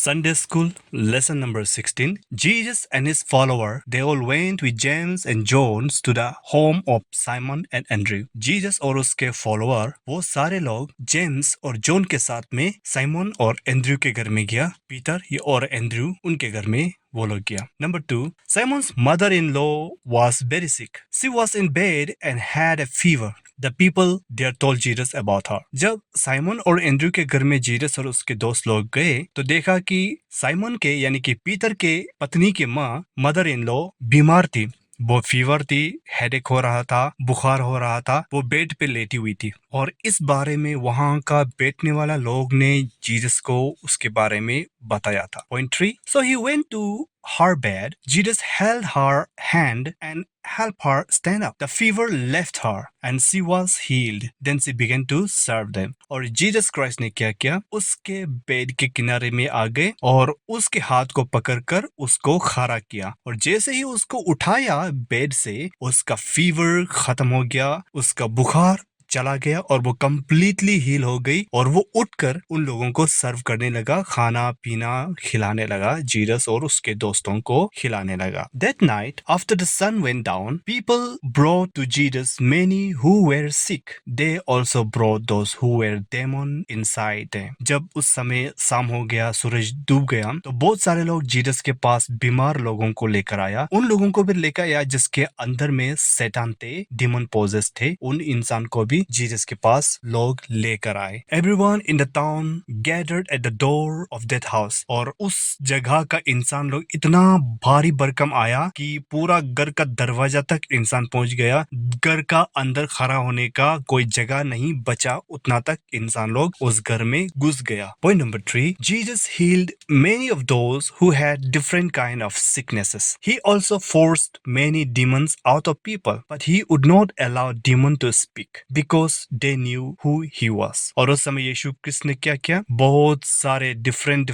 Sunday School, lesson number 16. Jesus and his follower, they all went with James and John to the home of Simon and Andrew. Jesus और उसके follower, वो सारे लोग James और John के साथ में साइमन और एंड्रयू के घर में गया. पीटर और एंड्रयू उनके घर में वो लोग गया. Number 2. Simon's mother-in-law was very sick. She was in bed and had a fever. The people there told Jesus about her. जब साइमन और एंड्रयू के घर में जीसस और उसके दोस्त लोग गए तो देखा कि साइमन के यानी कि पीटर के पत्नी की माँ मदर इन लॉ बीमार थी. वो फीवर थी, हेडेक हो रहा था, बुखार हो रहा था, वो बेड पे लेटी हुई थी. और इस बारे में वहां का बैठने वाला लोग ने जीसस को उसके बारे में बताया था. Point 3. So he went to her bed. Jesus held her hand and helped her stand up. The fever left her and she was healed. Then she began to serve them. और Jesus Christ ने क्या किया? उसके bed के किनारे में आ गए और उसके हाथ को पकड़कर उसको खड़ा किया. और जैसे ही उसको उठाया बेड से, उसका फीवर खत्म हो गया, उसका बुखार चला गया और वो कंप्लीटली हील हो गई और वो उठकर उन लोगों को सर्व करने लगा, खाना पीना खिलाने लगा, जीसस और उसके दोस्तों को खिलाने लगा. That night, after the sun went down, people brought to Jesus many who were sick. They also brought those who were demon inside them. जब उस समय शाम हो गया, सूरज डूब गया, तो बहुत सारे लोग जीसस के पास बीमार लोगों को लेकर आया. उन लोगों को भी लेकर आया जिसके अंदर में शैतान थे, डिमन पोजेस थे. उन इंसान को भी जीसस के पास लोग लेकर आए. Everyone in the town gathered at the door of that house. और उस जगह का इंसान लोग इतना भारी भरकम आया कि पूरा घर का दरवाजा तक इंसान पहुंच गया. घर का अंदर खड़ा होने का कोई जगह नहीं बचा, उतना तक इंसान लोग उस घर में घुस गया. Point number 3. Jesus healed many of those who had different kind of sicknesses. He also forced many demons out of people, but he would not allow demon to speak because they knew who he was. और उस समय यीशु Christ ने क्या किया? बहुत सारे different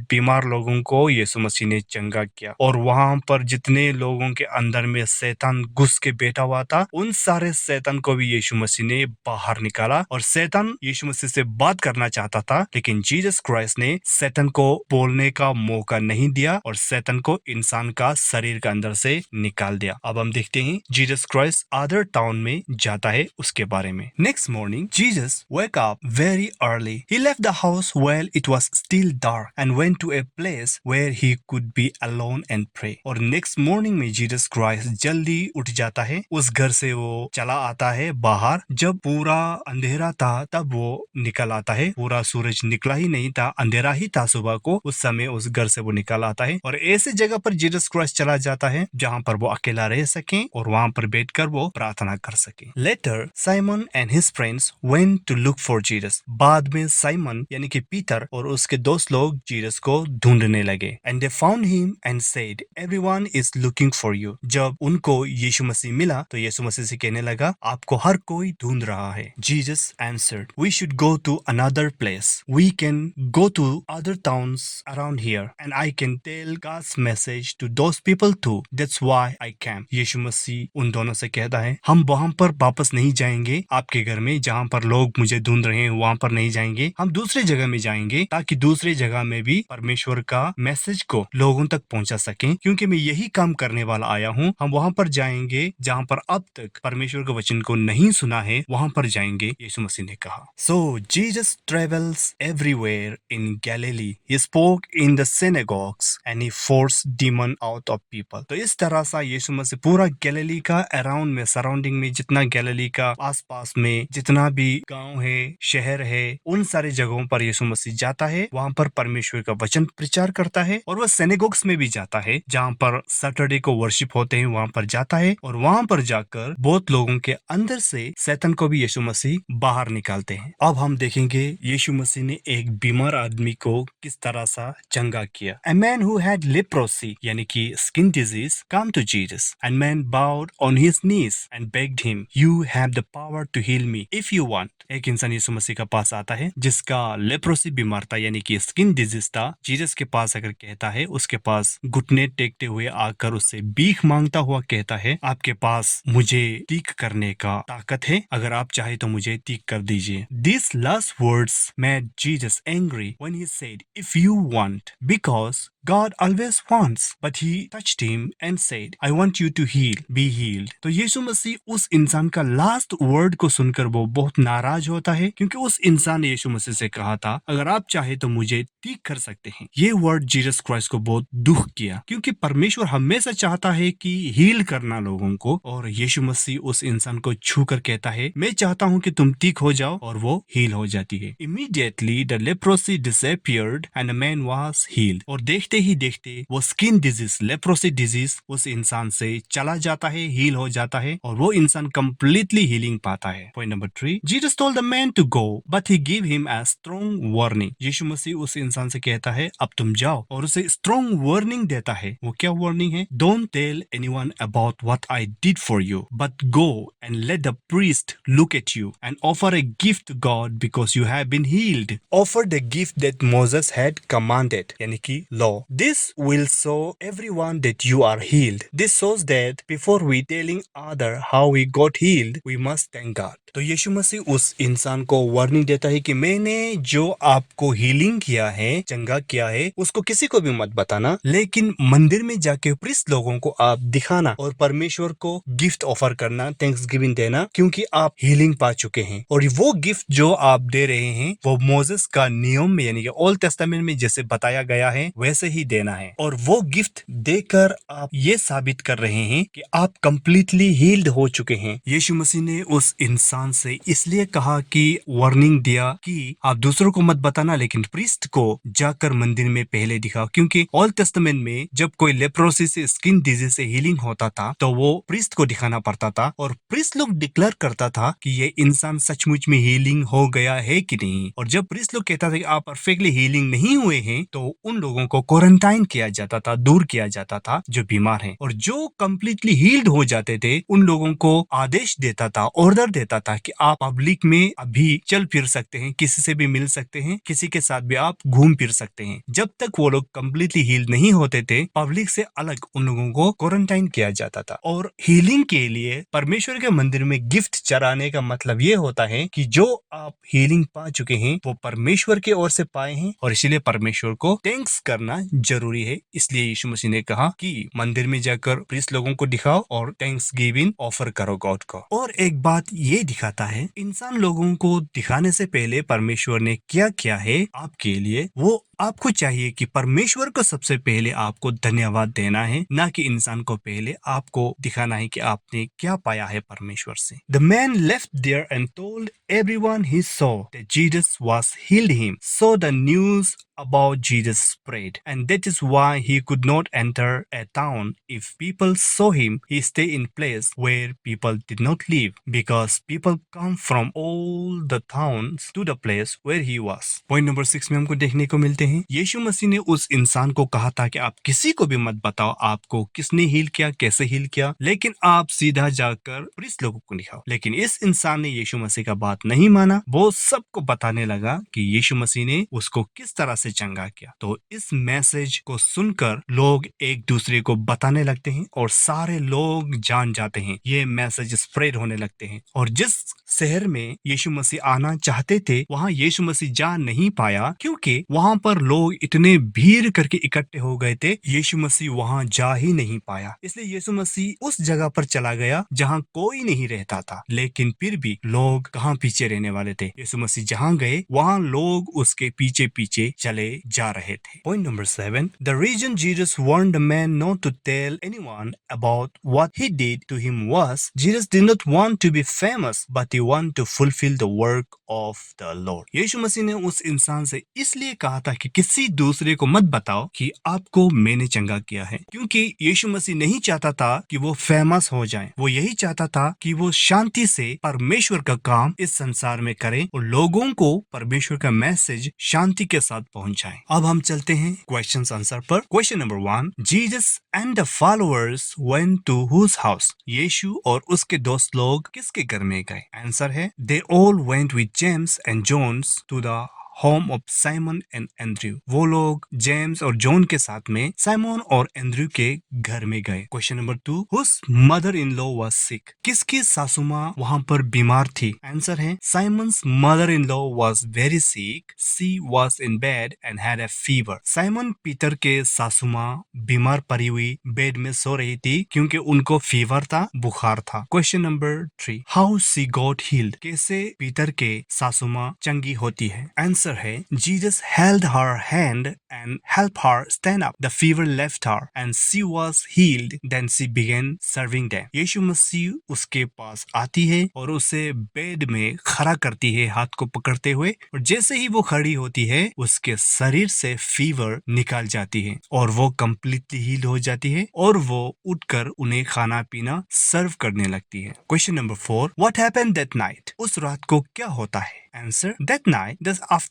बीमार लोगों को यीशु मसीह ने चंगा किया. और वहां पर जितने लोगों के अंदर में शैतान घुस के बैठा हुआ था, उन सारे शैतान को भी यीशु मसीह ने बाहर निकाला. और शैतान यीशु मसीह से बात करना चाहता था, लेकिन जीसस क्राइस्ट ने शैतान को बोलने का मौका नहीं दिया और शैतान को इंसान का शरीर के अंदर से निकाल दिया. अब हम देखते हैं जीसस क्राइस्ट अदर टाउन में जाता है उसके बारे में. Next morning, Jesus woke up very early. He left the house while it was still dark and went to a place where he could be alone and pray. और next morning में Jesus Christ जल्दी उठ जाता है. उस घर से वो चला आता है बाहर. जब पूरा अंधेरा था तब वो निकल आता है. पूरा सूरज निकला ही नहीं था, अंधेरा ही था सुबह को. उस समय उस घर से वो निकल आता है और ऐसे जगह पर जीसस क्राइस्ट चला जाता है जहाँ पर वो अकेला रह सके और वहाँ पर बैठकर वो प्रार्थना कर सके. Later, Simon and his friends went to look for Jesus. बाद में साइमन यानी कि पीटर और उसके दोस्त लोग जीसस को ढूंढने लगे. And they found him and said, "Everyone is looking for you." जब उनको यीशु मसीह मिला तो यीशु मसीह से कहने लगा, आपको हर कोई ढूंढ रहा है. Jesus answered, "We should go to another place. We can go to other towns around here and I can tell God's message to those people too. That's why I came." यीशु मसीह उन दोनों से कहता है, हम वहां पर वापस नहीं जाएंगे आपके घर में जहां पर लोग मुझे ढूंढ रहे हैं, वहां पर नहीं जाएंगे. हम दूसरी जगह में जाएंगे ताकि दूसरी जगह में भी परमेश्वर का मैसेज को लोगों तक पहुंचा सकें, क्योंकि मैं यही काम करने वाला आया हूं. हम वहां पर जाएंगे जहां पर अब तक परमेश्वर के वचन को नहीं सुना है, वहां पर जाएंगे, यीशु मसीह ने कहा. So Jesus travels everywhere in Galilee. He spoke in the synagogues and he forced demon out of people. तो इस तरह से यीशु मसीह पूरा गैलिली का अराउंड में, सराउंडिंग में, जितना गैलिली का आसपास में जितना भी गांव है, शहर है, उन सारे जगहों पर यीशु मसीह जाता है. वहां पर परमेश्वर का वचन प्रचार करता है. और वह सिनेगोग्स में भी जाता है जहां पर सैटरडे को वर्शिप होते हैं, वहां पर जाता है. और वहां पर जाकर बहुत लोगों के अंदर से शैतान को भी यीशु मसीह बाहर निकालते हैं. अब हम देखेंगे यीशु मसीह ने एक बीमार आदमी को किस तरह से चंगा किया. A man who had leprosy यानी कि skin disease came to Jesus, and man bowed on his knees and begged him, "You have the power to heal me if you want. एक इंसान यीशु मसीह के पास आता है जिसका लेप्रोसी बीमार था यानी कि स्किन डिजीज था। जीसस के पास अगर कहता है, उसके पास घुटने टेकते हुए आकर उससे भीख मांगता हुआ कहता है, आपके पास मुझे ठीक करने का ताकत है, अगर आप चाहे तो मुझे ठीक कर दीजिए। These last words made Jesus angry when he said, if you want, because God always wants, but he touched him and said, I want you to heal, be healed. तो यीशु मसीह उस इंसान का लास्ट वर्ड को सुनकर वो बहुत नाराज होता है, क्योंकि उस इंसान ने यीशु मसीह से कहा था, अगर आप चाहे तो मुझे ठीक कर सकते हैं। ये वर्ड जीसस क्राइस्ट को बहुत दुख किया, क्योंकि परमेश्वर हमेशा चाहता है कि हील करना लोगों को, और यीशु मसीह उस इंसान को छू कर कहता है, मैं चाहता हूँ कि तुम ठीक हो जाओ, और वो हील हो जाती है। Immediately the leprosy disappeared and the man was healed. और देखते ही देखते वो स्किन डिजीज, लेप्रोसी डिजीज उस इंसान से चला जाता है, हील हो जाता है, और वो इंसान कंप्लीटली हीलिंग पाता है। Point number 3, Jesus told the man to go but he give him a strong warning. Yeshu Masih उस इंसान से कहता है, अब तुम जाओ, और उसे स्ट्रॉन्ग वार्निंग देता है। वो क्या वार्निंग है? Don't tell anyone about what I did for you, but go and let the priest look at you and offer a gift to God because you have been healed. Offer the gift that Moses had commanded, यानी कि law. This will show everyone that you are healed. This shows that before we telling other how we got healed, we must thank God. तो यीशु मसीह उस इंसान को warning देता है कि मैंने जो आपको हीलिंग किया है, चंगा किया है, उसको किसी को भी मत बताना, लेकिन मंदिर में जाके प्रीस्ट लोगों को आप दिखाना और परमेश्वर को गिफ्ट ऑफर करना, थैंक्स गिविंग देना, क्योंकि आप हीलिंग पा चुके हैं। और वो गिफ्ट जो आप दे रहे हैं वो मोसेस का नियम में यानी कि ओल्ड टेस्टामेंट में जैसे बताया गया है वैसे ही देना है। और वो गिफ्ट देकर आप ये साबित कर रहे हैं कि आप कंप्लीटली हील्ड हो चुके हैं। यीशु मसीह ने उस इंसान से इसलिए कहा कि वार्निंग दिया कि आप दूसरों को मत बताना, लेकिन प्रीस्ट को जाकर मंदिर में पहले दिखाओ, क्योंकि ओल्ड टेस्टामेंट में जब कोई लेप्रोसिस से, स्किन डिजीज से हीलिंग होता था तो वो प्रीस्ट को दिखाना पड़ता था, और प्रीस्ट लोग डिक्लेयर करता था कि ये इंसान सचमुच में हीलिंग हो गया है कि नहीं। और जब प्रीस्ट लोग कहता था कि आप परफेक्टली हीलिंग नहीं हुए हैं, तो उन लोगों को क्वारंटाइन किया जाता था, दूर किया जाता था जो बीमार हैं। और जो कंप्लीटली हील्ड हो जाते थे उन लोगों को आदेश देता था, ऑर्डर देता था कि आप पब्लिक में अभी चल फिर सकते हैं, किसी से भी मिल सकते हैं, किसी के साथ भी आप घूम फिर सकते हैं। जब तक वो लोग कंप्लीटली हील्ड नहीं होते थे, पब्लिक से अलग उन लोगों को क्वारंटाइन किया जाता था। और हीलिंग के लिए परमेश्वर के मंदिर में गिफ्ट चढ़ाने का मतलब ये होता है कि जो आप हीलिंग पा चुके हैं वो परमेश्वर की ओर से पाए हैं, और इसीलिए परमेश्वर को थैंक्स करना जरूरी है। इसलिए यीशु मसीह ने कहा कि मंदिर में जाकर प्रीस्ट लोगों को दिखाओ और थैंक्स गिविंग ऑफर करो गॉड को। और एक बात ये दिखाता है, इंसान लोगों को दिखाने से पहले परमेश्वर ने क्या किया है आपके लिए, वो आपको चाहिए कि परमेश्वर को सबसे पहले आपको धन्यवाद देना है, ना कि इंसान को पहले आपको दिखाना है कि आपने क्या पाया है परमेश्वर से। The man left there and told everyone he saw that Jesus was healed him. So the news about Jesus spread, and that is why he could not enter a town. If people saw him, he stay in place where people did not live, because people come from all the towns to the place where he was. Point number 6 में हमको देखने को मिलते हैं, यीशु मसीह ने उस इंसान को कहा था कि आप किसी को भी मत बताओ आपको किसने हील किया, कैसे हील किया, लेकिन आप सीधा जाकर प्रीस्ट लोगों को दिखाओ। लेकिन इस इंसान ने यीशु मसीह का बात नहीं माना, वो सबको बताने लगा कि यीशु मसीह ने उसको किस तरह से चंगा किया। तो इस मैसेज को सुनकर लोग एक दूसरे को बताने लगते हैं, और सारे लोग जान जाते हैं, ये मैसेज स्प्रेड होने लगते हैं। और जिस शहर में यीशु मसीह आना चाहते थे वहां यीशु मसीह जा नहीं पाया, क्योंकि वहां पर लोग इतने भीड़ करके इकट्ठे हो गए थे, यीशु मसीह वहां जा ही नहीं पाया। इसलिए यीशु मसीह उस जगह पर चला गया जहां कोई नहीं रहता था, लेकिन फिर भी लोग कहां पीछे रहने वाले थे। यीशु मसीह जहां गए वहां लोग उसके पीछे पीछे चले जा रहे थे। Point number 7, the reason Jesus warned the man not to tell anyone about what he did to him was Jesus did not want to be famous but he want to fulfil the work of the lord. Yeshu Masih ने उस इंसान से इसलिए कहा था कि किसी दूसरे को मत बताओ कि आपको मैंने चंगा किया है, क्योंकि यीशु मसीह नहीं चाहता था कि वो फेमस हो जाए। वो यही चाहता था कि वो शांति से परमेश्वर का काम इस संसार में करे और लोगों को परमेश्वर का मैसेज शांति के साथ पहुंचाए। अब हम चलते हैं क्वेश्चन आंसर पर। Question number 1, Jesus and the followers went to whose house? Yeshu और उसके दोस्त लोग किसके घर में गए? आंसर है they all went with James and Johns to the home of Simon and Andrew. वो लोग जेम्स और जॉन के साथ में साइमन और एंड्रयू के घर में गए। Question number 2, whose mother in law was sick? किसकी सासू माँ वहां पर बीमार थी? आंसर है Simon's mother in law was very sick, she was in bed and had a fever. Simon Peter के सासू माँ बीमार पड़ी हुई बेड में सो रही थी क्योंकि उनको फीवर था, बुखार था। Question number 3, how she got healed? कैसे पीटर के सासू माँ चंगी होती है? आंसर है Jesus held her hand and help her stand up, the fever left her and she was healed, then she began serving them. Yeshu Masih उसके पास आती है और उसे बेड में खड़ा करती है हाथ को पकड़ते हुए, और जैसे ही वो खड़ी होती है उसके शरीर से फीवर निकल जाती है और वो कंप्लीटली हील हो जाती है और वो उठकर उन्हें खाना पीना सर्व करने लगती है। Question number 4, what happened that night? उस रात को क्या होता है? Answer, that night,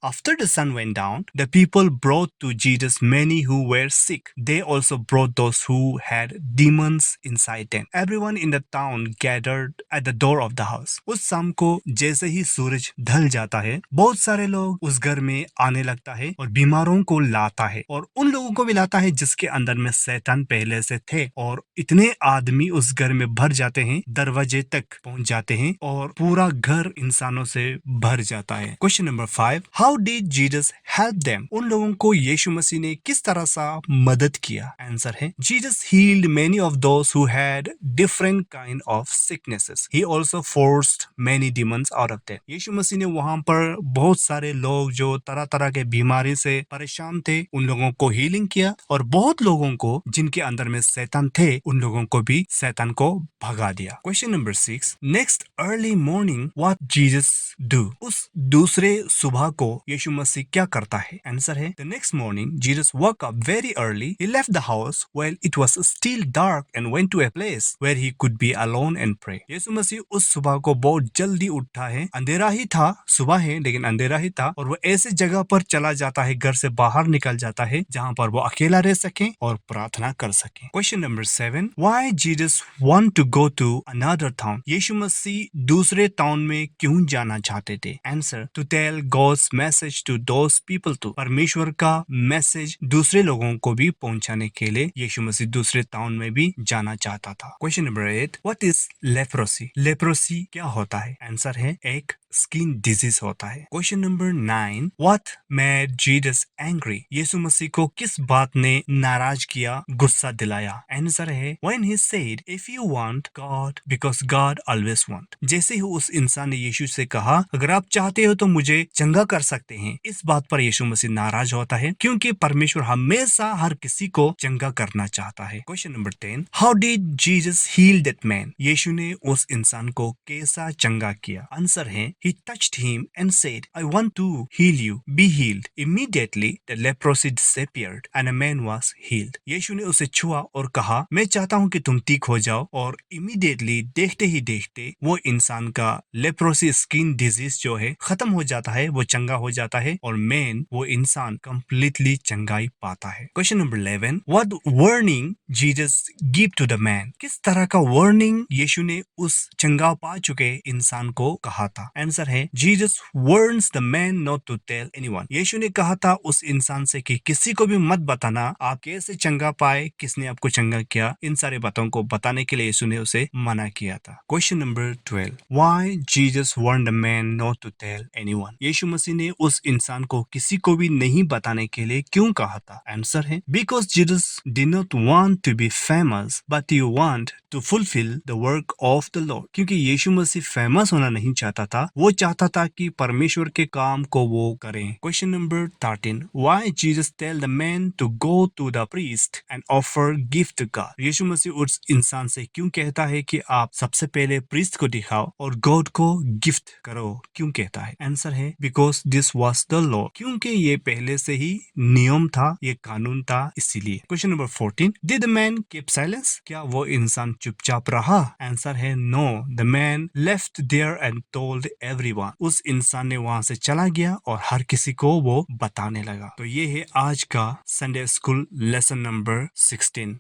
after the sun went down, the people brought to Jesus many who were sick. They also brought those who had demons inside them. Everyone in the town gathered at the door of the house. उस शाम को जैसे ही सूरज ढल जाता है, बहुत सारे लोग उस घर में आने लगता है और बीमारों को लाता है, और उन लोगों को भी लाता है जिसके अंदर में शैतान पहले से थे, और इतने आदमी उस घर में भर जाते हैं, दरवाजे तक पहुंच जाते हैं और पूरा घर इंसानों से भर जाता है। Question number 5, how did Jesus help them? उन लोगों को यीशु मसीह ने किस तरह सा मदद किया? आंसर है Jesus healed many of those who had different kind of sicknesses. He also forced many demons out of them. Yeshu Masih ने वहां पर बहुत सारे लोग जो तरह तरह के बीमारी से परेशान थे, उन लोगों को हीलिंग किया, और बहुत लोगों को जिनके अंदर में शैतान थे, उन लोगों को भी शैतान को भगा दिया। Question number 6, next early morning what Jesus do? उस दूसरे सुबह को यीशु मसीह क्या करता है? आंसर है the next morning Jesus woke up very early. He left the house while it was still dark and went to a place where he could be alone and pray. यीशु मसीह उस सुबह को बहुत जल्दी उठा है, अंधेरा ही था, सुबह है लेकिन अंधेरा ही था, और वो ऐसे जगह पर चला जाता है, घर से बाहर निकल जाता है जहां पर वो अकेला रह सके और प्रार्थना कर सके। Question number 7, why Jesus want to go to another town? यीशु मसीह दूसरे टाउन में क्यों जाना चाहते थे? Answer, to tell God's message to those people too. परमेश्वर का मैसेज दूसरे लोगों को भी पहुंचाने के लिए यीशु मसीह दूसरे टाउन में भी जाना चाहता था। Question number 8, what is leprosy? Leprosy क्या होता है? आंसर है एक स्किन डिजीज होता है। Question number 9, what made Jesus angry? Yeshu Masih को किस बात ने नाराज किया, गुस्सा दिलाया? आंसर है when he said if you want God because God always want. जैसे ही उस इंसान ने यीशु से कहा अगर आप चाहते हो तो मुझे चंगा कर सकते हैं, इस बात पर यीशु मसीह नाराज होता है क्योंकि परमेश्वर हमेशा हर किसी को चंगा करना चाहता है। Question number 10, how did Jesus heal that man? Yeshu ने उस इंसान को कैसा चंगा किया? आंसर है he touched him and said, I want to heal you, be healed. Immediately the leprosy disappeared and a man was healed. यीशु ने उसे छुआ और कहा मैं चाहता हूं कि तुम ठीक हो जाओ, और इमीडिएटली देखते ही देखते वो इंसान का लेप्रोसी स्किन डिजीज जो है खत्म हो जाता है, वो चंगा हो जाता है, और मैन वो इंसान कंप्लीटली चंगाई पाता है। Question number 11, what warning Jesus give to the man? किस तरह का वार्निंग यीशु ने उस चंगा पा चुके इंसान को कहा था? आंसर है Jesus warns the man not to tell anyone. Yeshu ने कहा था उस इंसान से कि किसी को भी मत बताना आप कैसे चंगा पाए, किसने आपको चंगा किया, इन सारे बातों को बताने के लिए यीशु ने उसे मना किया था। Question number 12, why Jesus warn the man not to tell anyone? Yeshu Masih ने उस इंसान को किसी को भी नहीं बताने के लिए क्यों कहा था? आंसर है because Jesus did not want to be famous but you want to fulfil the work of the Lord. क्योंकि यीशु मसीह फेमस होना नहीं चाहता था, वो चाहता था कि परमेश्वर के काम को वो करें। Question number 13, why Jesus tell the man to go to the priest and offer gift to God? Yeshu Masih उस इंसान से क्यों कहता है कि आप सबसे पहले प्रीस्ट को दिखाओ और गॉड को गिफ्ट करो? क्यों कहता है? आंसर है because this was the law, क्योंकि ये पहले से ही नियम था, ये कानून था, इसीलिए। Question number 14, did the man keep silence? क्या वो इंसान चुपचाप रहा? आंसर है no, the man left there and told everyone. उस इंसान ने वहां से चला गया और हर किसी को वो बताने लगा। तो ये है आज का संडे स्कूल लेसन नंबर 16।